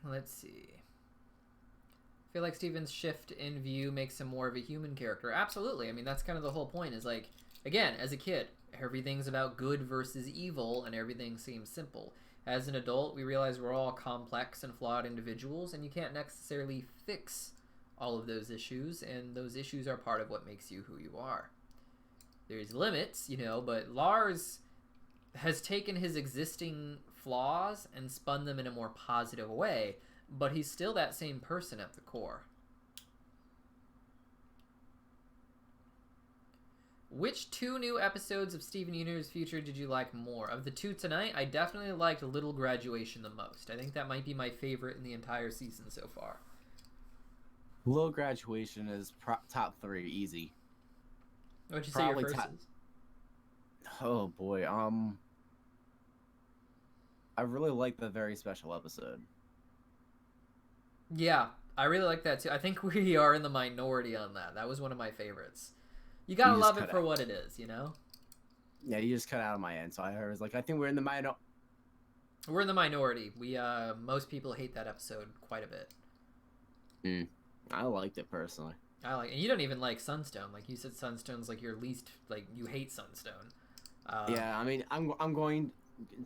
Let's see. I feel like Steven's shift in view makes him more of a human character. Absolutely. I mean, that's kind of the whole point, is like, again, as a kid, everything's about good versus evil, and everything seems simple. As an adult, we realize we're all complex and flawed individuals, and you can't necessarily fix all of those issues, and those issues are part of what makes you who you are. There's limits, you know, but Lars has taken his existing flaws and spun them in a more positive way, but he's still that same person at the core. Which 2 new episodes of Steven Universe Future did you like more? Of the 2 tonight, I definitely liked Little Graduation the most. I think that might be my favorite in the entire season so far. Little Graduation is top 3, easy. What'd you say your first is? Oh boy, I really like the very special episode. Yeah, I really like that too. I think we are in the minority on that. That was one of my favorites. You gotta love it for what it is, you know? Yeah, you just cut out of my end, so I was like, I think we're in the minority. We're in the minority. We, most people hate that episode quite a bit. I liked it personally. And you don't even like Sunstone. Like, you said Sunstone's like your least, like, you hate Sunstone. Yeah, I mean, I'm going...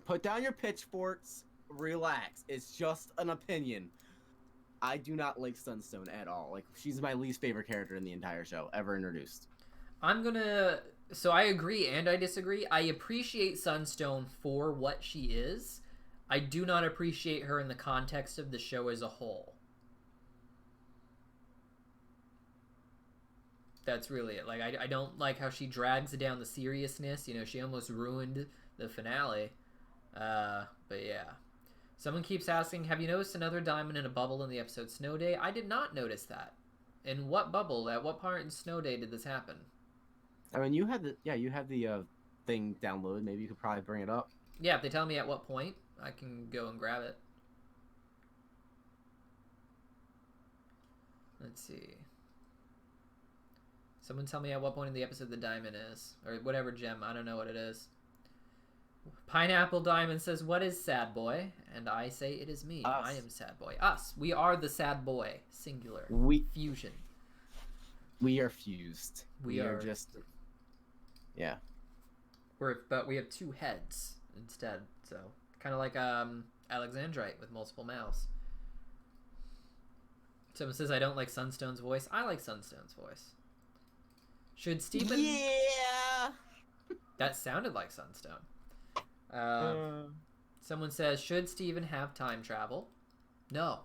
Put down your pitchforks, relax. It's just an opinion. I do not like Sunstone at all. Like, she's my least favorite character in the entire show, ever introduced. So I agree and I disagree. I appreciate Sunstone for what she is. I do not appreciate her in the context of the show as a whole. That's really it. Like, I don't like how she drags down the seriousness. You know, she almost ruined the finale. But yeah. Someone keeps asking, have you noticed another diamond in a bubble in the episode Snow Day? I did not notice that. In what bubble? At what part in Snow Day did this happen? I mean, you had the thing downloaded. Maybe you could probably bring it up. Yeah, if they tell me at what point, I can go and grab it. Let's see. Someone tell me at what point in the episode the diamond is. Or whatever gem. I don't know what it is. Pineapple Diamond says, what is sad boy? And I say it is me. Us. I am sad boy. Us. We are the sad boy. Singular. Fusion. We are fused. We are just... Yeah. But we have two heads instead. So, kind of like Alexandrite with multiple mouths. Someone says, I don't like Sunstone's voice. I like Sunstone's voice. Should Stephen... Yeah! That sounded like Sunstone. Someone says, should Steven have time travel? No.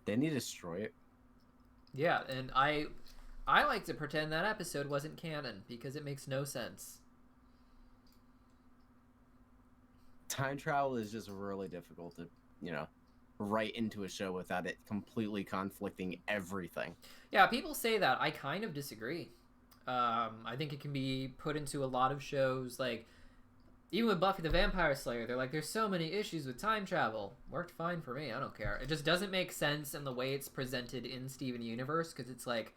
They need to destroy it. Yeah, and I like to pretend that episode wasn't canon because it makes no sense. Time travel is just really difficult to, write into a show without it completely conflicting everything. Yeah, people say that. I kind of disagree. I think it can be put into a lot of shows, like, even with Buffy the Vampire Slayer, they're like, there's so many issues with time travel. Worked fine for me, I don't care. It just doesn't make sense in the way it's presented in Steven Universe, because it's like,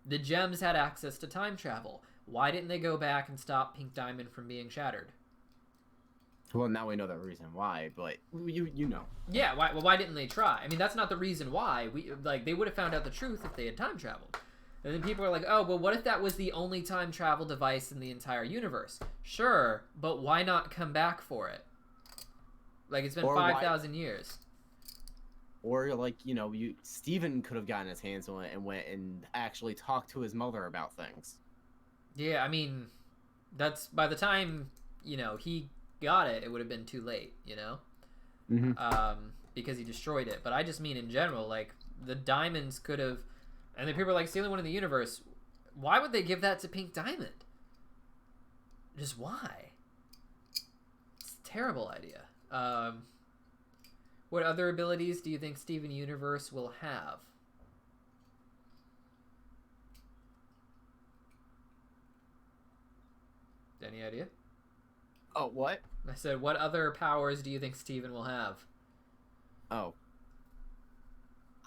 the gems had access to time travel. Why didn't they go back and stop Pink Diamond from being shattered? Well, now we know the reason why, but you know. Yeah, why didn't they try? I mean, that's not the reason why. They would have found out the truth if they had time traveled. And then people are like, oh, well, what if that was the only time travel device in the entire universe? Sure, but why not come back for it? Like, it's been 5,000 years. Or, Steven could have gotten his hands on it and went and actually talked to his mother about things. Yeah, I mean, that's, by the time, he got it, it would have been too late, Mm-hmm. Because he destroyed it. But I just mean in general, like, the diamonds could have... And then people are like, it's the only one in the universe. Why would they give that to Pink Diamond? Just why? It's a terrible idea. What other abilities do you think Steven Universe will have? Any idea? Oh, what? I said, what other powers do you think Steven will have? Oh.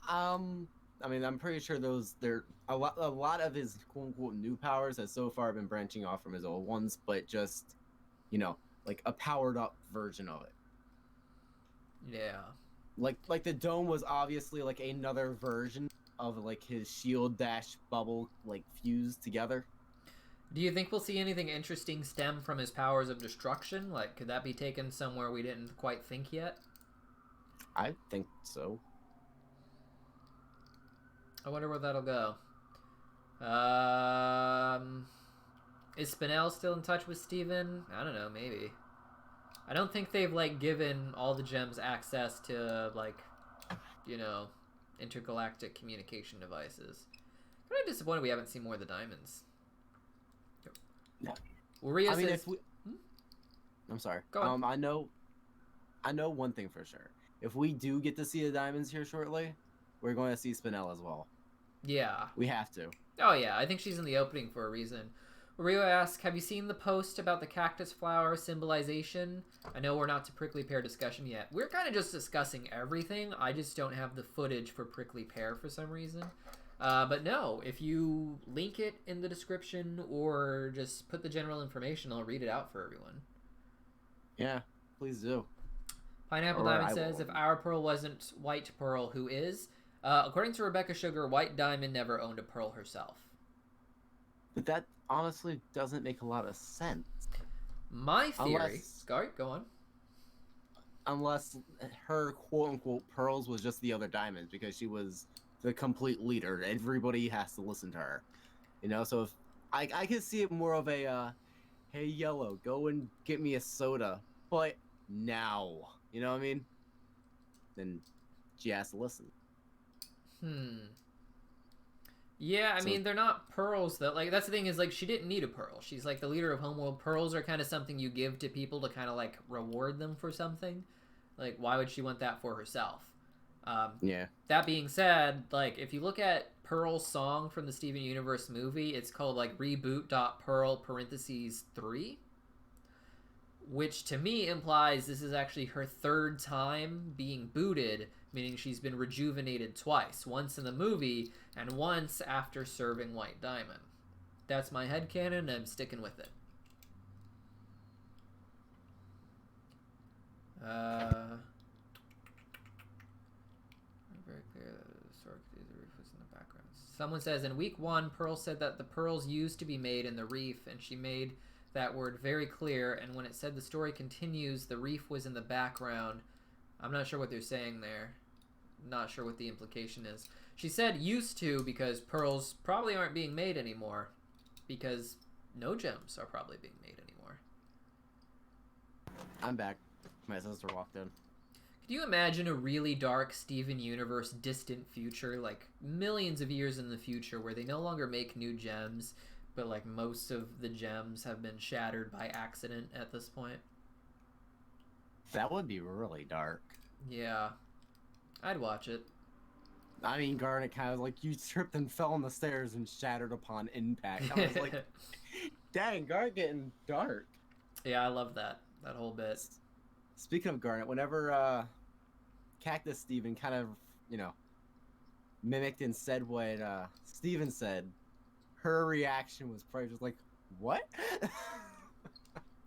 I mean, I'm pretty sure a lot of his quote-unquote new powers has so far been branching off from his old ones, but just, like a powered-up version of it. Yeah. Like the dome was obviously, like, another version of, like, his shield dash bubble, like, fused together. Do you think we'll see anything interesting stem from his powers of destruction? Like, could that be taken somewhere we didn't quite think yet? I think so. I wonder where that'll go. Is Spinel still in touch with Steven? I don't know, maybe. I don't think they've, like, given all the gems access to, like, intergalactic communication devices. I'm kind of disappointed we haven't seen more of the diamonds. No. Maria I mean, says... I'm sorry. Go on. I know one thing for sure. If we do get to see the diamonds here shortly, we're going to see Spinel as well. Yeah. We have to. Oh, yeah. I think she's in the opening for a reason. Rio asks, have you seen the post about the cactus flower symbolization? I know we're not to Prickly Pear discussion yet. We're kind of just discussing everything. I just don't have the footage for Prickly Pear for some reason. But no, if you link it in the description or just put the general information, I'll read it out for everyone. Yeah, please do. Pineapple Diamond says, if our Pearl wasn't White Pearl, who is? According to Rebecca Sugar, White Diamond never owned a pearl herself. But that honestly doesn't make a lot of sense. My theory... Sorry, go on. Unless her quote-unquote pearls was just the other diamonds, because she was the complete leader. Everybody has to listen to her. So if I could see it more of a, hey, Yellow, go and get me a soda. But now, you know what I mean? Then she has to listen. Yeah, I So mean, they're not pearls, though. Like, that's the thing is, like, she didn't need a pearl. She's, like, the leader of Homeworld. Pearls are kind of something you give to people to kind of, like, reward them for something. Like, why would she want that for herself? yeah. That being said, like, if you look at Pearl's song from the Steven Universe movie, it's called, like, reboot.pearl parentheses 3, which to me implies this is actually her third time being booted, meaning she's been rejuvenated twice, once in the movie and once after serving White Diamond. That's my headcanon, and I'm sticking with it. Very clear that the sword the reef was in the background. Someone says, in week 1, Pearl said that the pearls used to be made in the reef, and she made that word very clear, and when it said the story continues, the reef was in the background. I'm not sure what they're saying there. Not sure what the implication is. She said used to because pearls probably aren't being made anymore, because no gems are probably being made anymore. I'm back. My sister walked in. Could you imagine a really dark Steven Universe distant future, like millions of years in the future, where they no longer make new gems, but like most of the gems have been shattered by accident at this point? That would be really dark. Yeah. I'd watch it. I mean, Garnet kind of like, you tripped and fell on the stairs and shattered upon impact. I was like, dang, Garnet getting dark. Yeah, I love that whole bit. Speaking of Garnet, whenever Cactus Steven kind of, you know, mimicked and said what Steven said, her reaction was probably just like, what?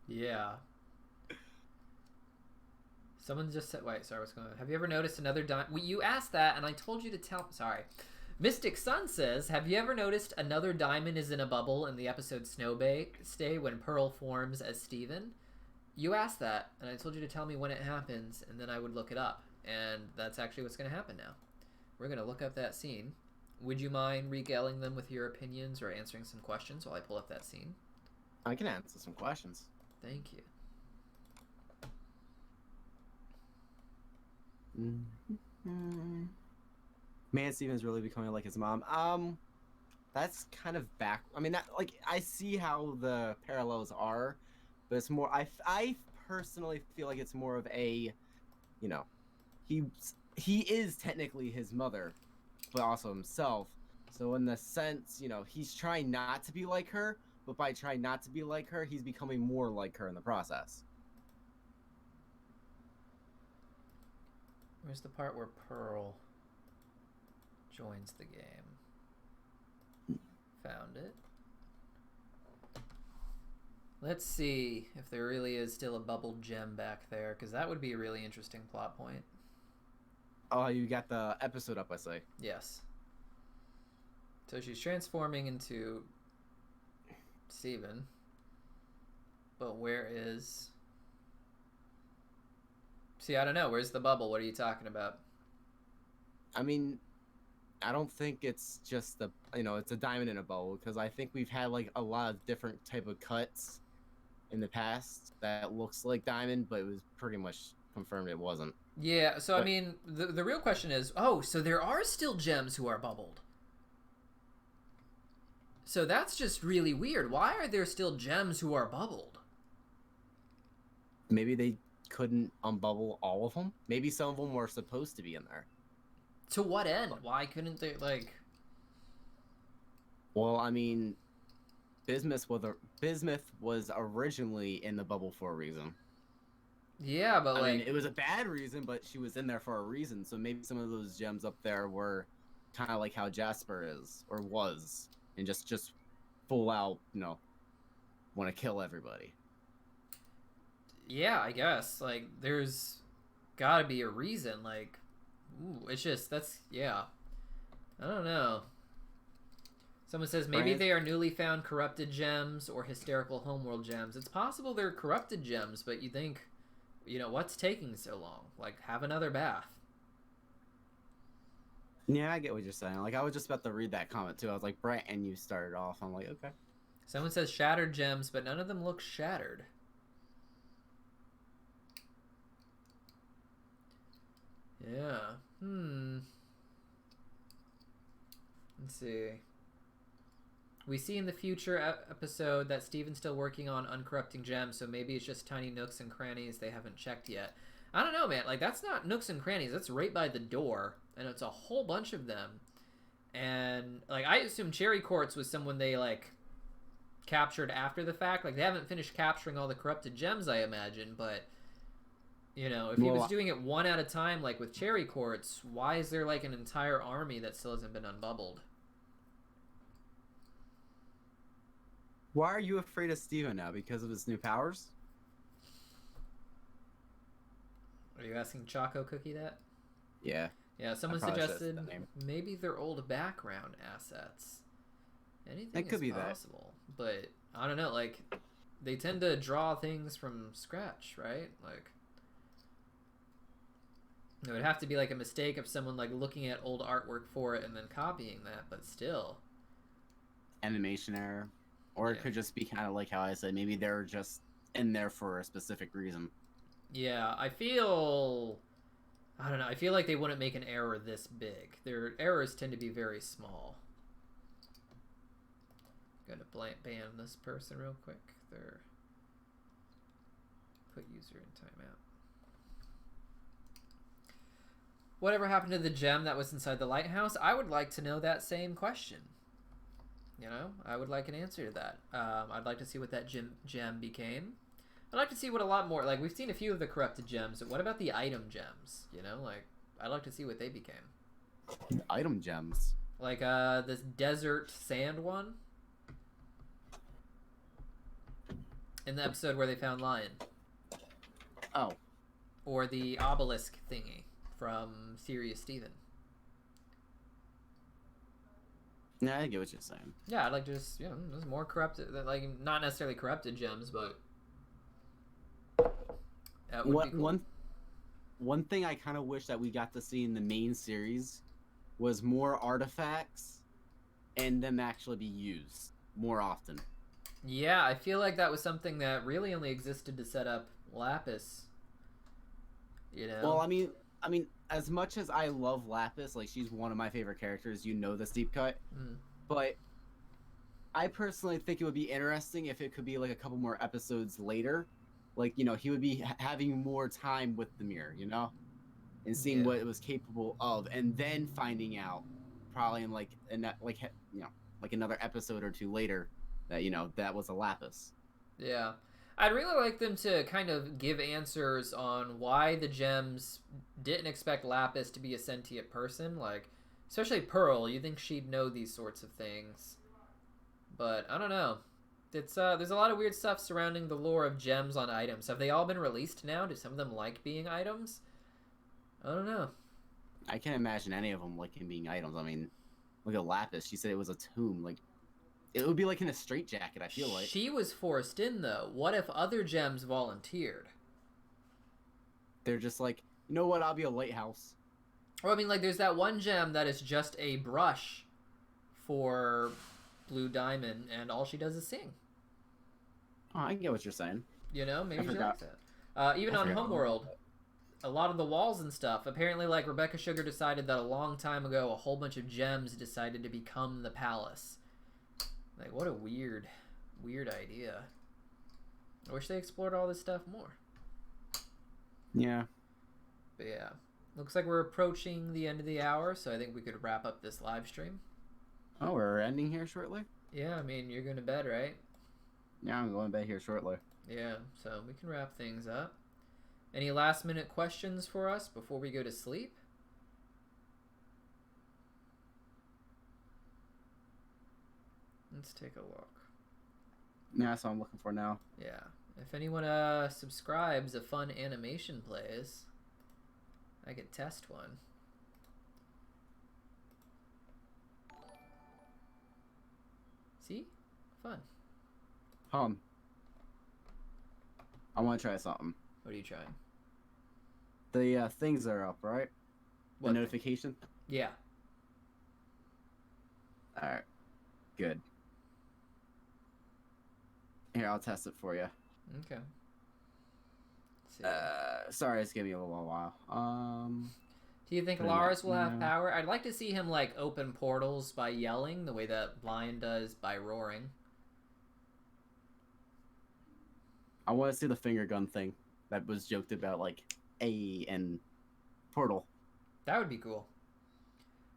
Yeah. Someone just said, wait, sorry, what's going on? Have you ever noticed another diamond? Well, you asked that, and I told you to tell. Sorry. Mystic Sun says, have you ever noticed another diamond is in a bubble in the episode Stay when Pearl forms as Steven? You asked that, and I told you to tell me when it happens, and then I would look it up. And that's actually what's going to happen now. We're going to look up that scene. Would you mind regaling them with your opinions or answering some questions while I pull up that scene? I can answer some questions. Thank you. Man, Steven's really becoming like his mom. That's kind of back. I mean, that, like, I see how the parallels are, but it's more. I personally feel like it's more of a, you know, he is technically his mother, but also himself. So in the sense, you know, he's trying not to be like her, but by trying not to be like her, he's becoming more like her in the process. Where's the part where Pearl joins the game? Found it. Let's see if there really is still a bubbled gem back there, because that would be a really interesting plot point. Oh, you got the episode up, I say. Yes. So she's transforming into Steven. But where is... See, I don't know. Where's the bubble? What are you talking about? I mean, I don't think it's just the, you know, it's a diamond in a bubble, because I think we've had like a lot of different type of cuts in the past that looks like diamond, but it was pretty much confirmed it wasn't. Yeah, so I mean, the real question is, oh, so there are still gems who are bubbled. So that's just really weird. Why are there still gems who are bubbled? Maybe they couldn't unbubble all of them. Maybe some of them were supposed to be in there. To what end? Why couldn't they, like... Well, I mean, Bismuth was originally in the bubble for a reason. Yeah, but I mean, it was a bad reason, but she was in there for a reason. So maybe some of those gems up there were kind of like how Jasper is, or was, and just full out, you know, want to kill everybody. Yeah, I guess. Like, there's gotta be a reason. Like, ooh, it's just, that's, yeah. I don't know. Someone says maybe they are newly found corrupted gems or hysterical homeworld gems. It's possible they're corrupted gems, but you think, you know, what's taking so long? Like, have another bath. Yeah, I get what you're saying. Like, I was just about to read that comment, too. I was like, Brett, and you started off. I'm like, okay. Someone says shattered gems, but none of them look shattered. Yeah. Let's see. We see in the future episode that Steven's still working on uncorrupting gems, so maybe it's just tiny nooks and crannies they haven't checked yet. I don't know, man. Like, that's not nooks and crannies. That's right by the door, and it's a whole bunch of them. And, like, I assume Cherry Quartz was someone they, like, captured after the fact. Like, they haven't finished capturing all the corrupted gems, I imagine, but, you know, if he was doing it one at a time, like with Cherry Quartz, why is there, like, an entire army that still hasn't been unbubbled? Why are you afraid of Steven now? Because of his new powers? Are you asking Choco Cookie that? Yeah. Yeah, someone suggested maybe they're old background assets. Anything could be possible. But, I don't know, like, they tend to draw things from scratch, right? Like, it would have to be, like, a mistake of someone, like, looking at old artwork for it and then copying that, but still. Animation error. Or it could just be kind of like how I said, maybe they're just in there for a specific reason. Yeah, I don't know, I feel like they wouldn't make an error this big. Their errors tend to be very small. Gonna ban this person real quick. They're put user in timeout. Whatever happened to the gem that was inside the lighthouse? I would like to know that same question. You know, I would like an answer to that. I'd like to see what that gem became. I'd like to see what a lot more, like, we've seen a few of the corrupted gems, but what about the item gems? You know, like, I'd like to see what they became. Item gems? Like, this desert sand one? In the episode where they found Lion. Oh. Or the obelisk thingy from Serious Steven. Yeah, I get what you're saying. Yeah, I'd like to just, you know, there's more corrupted, like, not necessarily corrupted gems, but that would be cool. One thing I kind of wish that we got to see in the main series was more artifacts and them actually be used more often. Yeah, I feel like that was something that really only existed to set up Lapis. You know? Well, I mean, as much as I love Lapis, like, she's one of my favorite characters, you know this deep cut, but I personally think it would be interesting if it could be, like, a couple more episodes later. Like, you know, he would be having more time with the mirror, you know? And seeing what it was capable of, and then finding out, probably in, like, you know, like another episode or two later, that, you know, that was a Lapis. Yeah. I'd really like them to kind of give answers on why the gems didn't expect Lapis to be a sentient person. Like, especially Pearl, you think she'd know these sorts of things. But, I don't know. It's there's a lot of weird stuff surrounding the lore of gems on items. Have they all been released now? Do some of them like being items? I don't know. I can't imagine any of them liking being items. I mean, look at Lapis. She said it was a tomb. Like, it would be like in a straitjacket, I feel like. She was forced in, though. What if other gems volunteered? They're just like, you know what, I'll be a lighthouse. Well, I mean, like, there's that one gem that is just a brush for Blue Diamond, and all she does is sing. Oh, I get what you're saying. You know, maybe she likes that. Even on Homeworld, a lot of the walls and stuff, apparently, like, Rebecca Sugar decided that a long time ago, a whole bunch of gems decided to become the palace. Like, what a weird idea. I wish they explored all this stuff more. Yeah. But yeah. Looks like we're approaching the end of the hour, so I think we could wrap up this live stream. Oh, we're ending here shortly? Yeah, I mean, you're going to bed, right? Yeah, I'm going to bed here shortly. Yeah, so we can wrap things up. Any last minute questions for us before we go to sleep? Let's take a look. Yeah, that's what I'm looking for now. Yeah. If anyone subscribes a fun animation plays, I could test one. See? Fun. I want to try something. What are you trying? The things are up, right? What the notification? Yeah. Alright. Good. Here, I'll test it for you. Okay. Sorry, it's giving me a little while. Do you think Pretty Lars much, will have yeah. power? I'd like to see him like open portals by yelling, the way that Lion does by roaring. I want to see the finger gun thing that was joked about, like A and Portal. That would be cool.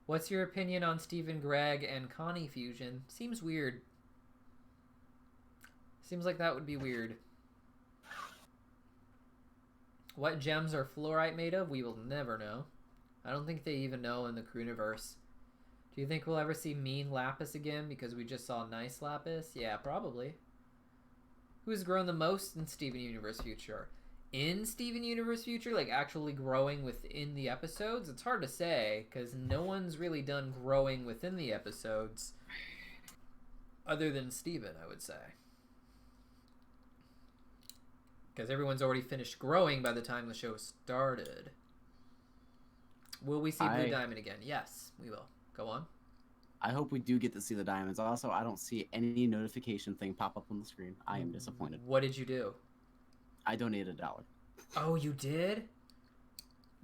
What's your opinion on Stephen Gregg and Connie fusion? Seems weird. Seems like that would be weird. What gems are fluorite made of? We will never know. I don't think they even know in the Crooniverse. Do you think we'll ever see mean Lapis again because we just saw nice Lapis? Yeah, probably. Who's grown the most in Steven Universe Future? In Steven Universe Future, like actually growing within the episodes? It's hard to say because no one's really done growing within the episodes other than Steven, I would say. Because everyone's already finished growing by the time the show started. Will we see Blue Diamond again? Yes, we will. Go on. I hope we do get to see the diamonds. Also, I don't see any notification thing pop up on the screen. I am disappointed. What did you do? I donated $1. Oh, you did?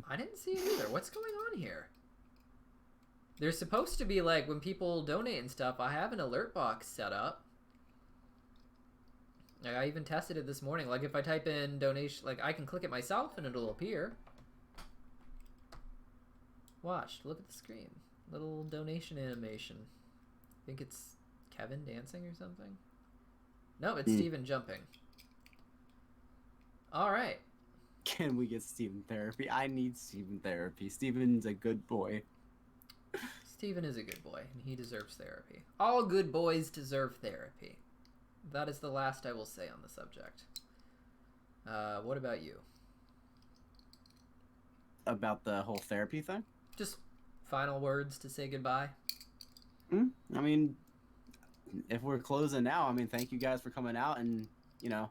I didn't see it either. What's going on here? There's supposed to be, like, when people donate and stuff, I have an alert box set up. Like, I even tested it this morning. Like, if I type in donation, like, I can click it myself and it'll appear. Watch. Look at the screen. Little donation animation. I think it's Kevin dancing or something. No, it's Steven jumping. All right. Can we get Steven therapy? I need Steven therapy. Steven's a good boy. Steven is a good boy, and he deserves therapy. All good boys deserve therapy. That is the last I will say on the subject. What about you? About the whole therapy thing? Just final words to say goodbye. I mean, if we're closing now, I mean, thank you guys for coming out and, you know,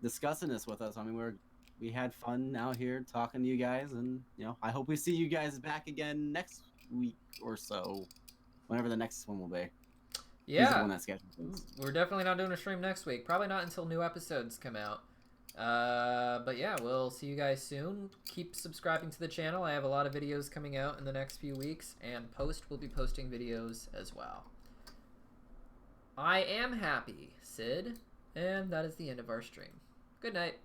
discussing this with us. I mean, we had fun out here talking to you guys, and, you know, I hope we see you guys back again next week or so, whenever the next one will be. Yeah, when that schedule is. We're definitely not doing a stream next week. Probably not until new episodes come out. But yeah, we'll see you guys soon. Keep subscribing to the channel. I have a lot of videos coming out in the next few weeks, and will be posting videos as well. I am happy, Sid, and that is the end of our stream. Good night.